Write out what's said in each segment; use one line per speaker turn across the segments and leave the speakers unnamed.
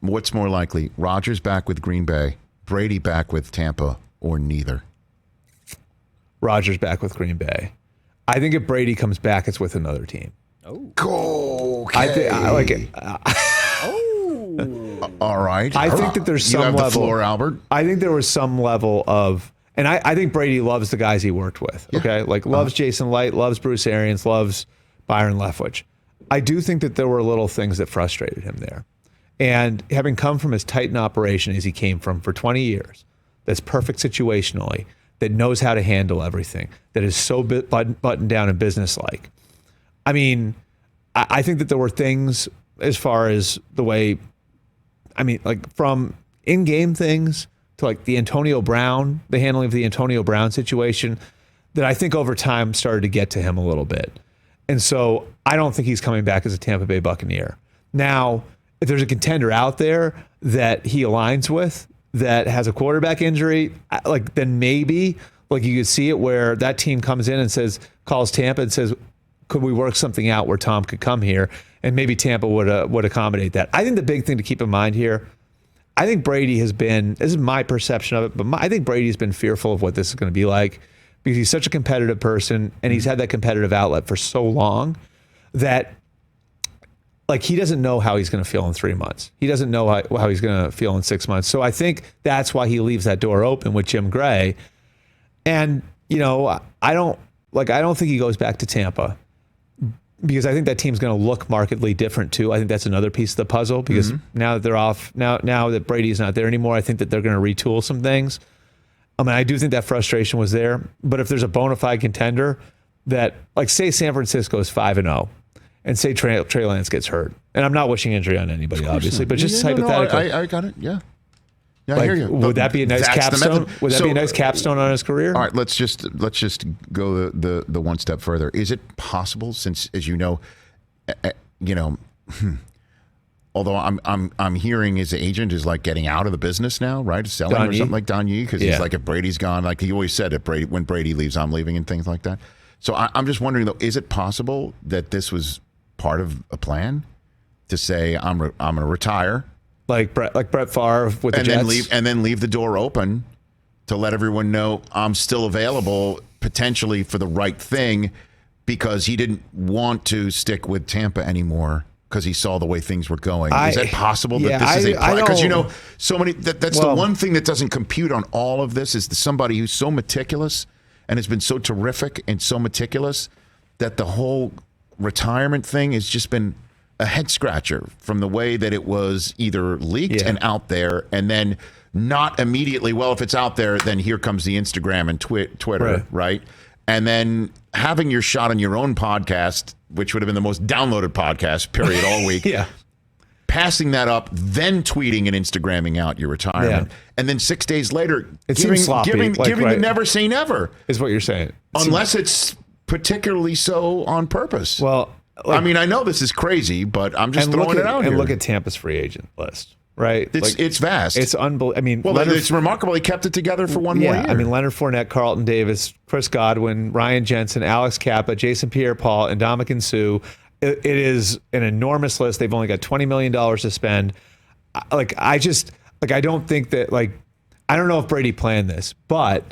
What's more likely? Rodgers back with Green Bay, Brady back with Tampa, or neither?
Rodgers back with Green Bay. I think if Brady comes back, it's with another team.
Oh. Okay.
I like it.
All right.
I think that there's some
you have
level.
The floor, Albert.
I think there was some level of, and I think Brady loves the guys he worked with. Okay, like loves Jason Light, loves Bruce Arians, loves Byron Leftwich. I do think that there were little things that frustrated him there. And having come from as tight an operation as he came from for 20 years, that's perfect situationally, that knows how to handle everything, that is so buttoned down and businesslike. I mean, I think that there were things as far as the way, I mean, like from in-game things to like the handling of the Antonio Brown situation, that I think over time started to get to him a little bit. And so I don't think he's coming back as a Tampa Bay Buccaneer. Now, if there's a contender out there that he aligns with that has a quarterback injury, like then maybe like you could see it where that team comes in and calls Tampa and says, could we work something out where Tom could come here? And maybe Tampa would accommodate that. I think the big thing to keep in mind here, I think Brady has been, this is my perception of it, but I think Brady's been fearful of what this is going to be like because he's such a competitive person and he's had that competitive outlet for so long that like he doesn't know how he's going to feel in 3 months. He doesn't know how he's going to feel in 6 months. So I think that's why he leaves that door open with Jim Gray. And, you know, I don't think he goes back to Tampa because I think that team's going to look markedly different too. I think that's another piece of the puzzle because now that they're off, now that Brady's not there anymore, I think that they're going to retool some things. I mean, I do think that frustration was there, but if there's a bona fide contender that, like, say San Francisco is 5-0, and say Trey Lance gets hurt, and I'm not wishing injury on anybody, obviously, but just hypothetically.
I got it. Yeah. Yeah,
like,
I hear you.
Would that be a nice capstone? Would that be a nice capstone on his career?
All right, let's just go the one step further. Is it possible, since, as you know, although I'm hearing his agent is like getting out of the business now, right? Selling or something like Don Yee, because he's like, if Brady's gone, like he always said, when Brady leaves, I'm leaving and things like that. So I'm just wondering though, is it possible that this was part of a plan to say I'm going to retire,
like Brett Favre with the Jets,
and then leave the door open to let everyone know I'm still available potentially for the right thing, because he didn't want to stick with Tampa anymore because he saw the way things were going. Is that possible that this is a plan? Because so many. That's the one thing that doesn't compute on all of this is somebody who's so meticulous and has been so terrific and so meticulous that the whole retirement thing has just been a head scratcher from the way that it was either leaked and out there, and then not immediately. Well, if it's out there, then here comes the Instagram and Twitter, right? And then having your shot on your own podcast, which would have been the most downloaded podcast, period, all week. Passing that up, then tweeting and Instagramming out your retirement. And then 6 days later, giving the never say never.
Is what you're saying.
Unless it's particularly so on purpose.
Well,
I mean, I know this is crazy, but I'm just throwing it out here.
And look at Tampa's free agent list, right?
It's vast.
It's unbelievable. I mean,
it's remarkable he kept it together for one more year.
I mean, Leonard Fournette, Carlton Davis, Chris Godwin, Ryan Jensen, Alex Kappa, Jason Pierre-Paul, and Ndamukong Suh. It is an enormous list. They've only got $20 million to spend. I don't think that, I don't know if Brady planned this, but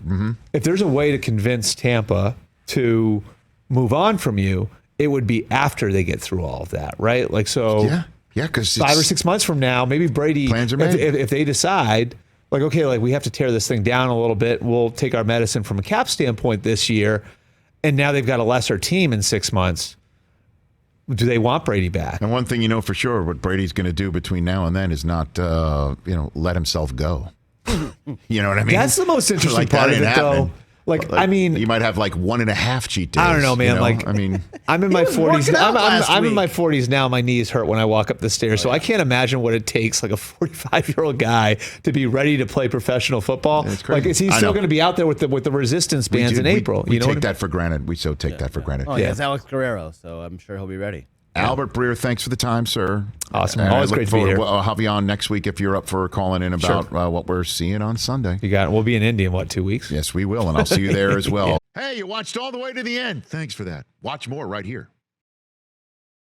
if there's a way to convince Tampa to move on from you, it would be after they get through all of that, right? Because 5 or 6 months from now, maybe Brady,
plans are made.
If they decide, we have to tear this thing down a little bit, we'll take our medicine from a cap standpoint this year, and now they've got a lesser team in 6 months. Do they want Brady back?
And one thing you know for sure, what Brady's going to do between now and then is not, let himself go. You know what I mean?
That's the most interesting part of it, though.
You might have 1.5 cheat days.
I don't know, man. I'm in my 40s. I'm in my 40s now. My knees hurt when I walk up the stairs, so I can't imagine what it takes, a 45-year-old guy to be ready to play professional football. Is he still going to be out there with the resistance bands in April?
We take that for granted. We so take that for granted.
Oh, yeah, it's Alex Guerrero, so I'm sure he'll be ready.
Albert Breer, thanks for the time, sir.
Awesome. Always great to be here.
I'll have you on next week if you're up for calling in about what we're seeing on Sunday.
You got it. We'll be in Indy in 2 weeks?
Yes, we will, and I'll see you there as well. Hey, you watched all the way to the end. Thanks for that. Watch more right here.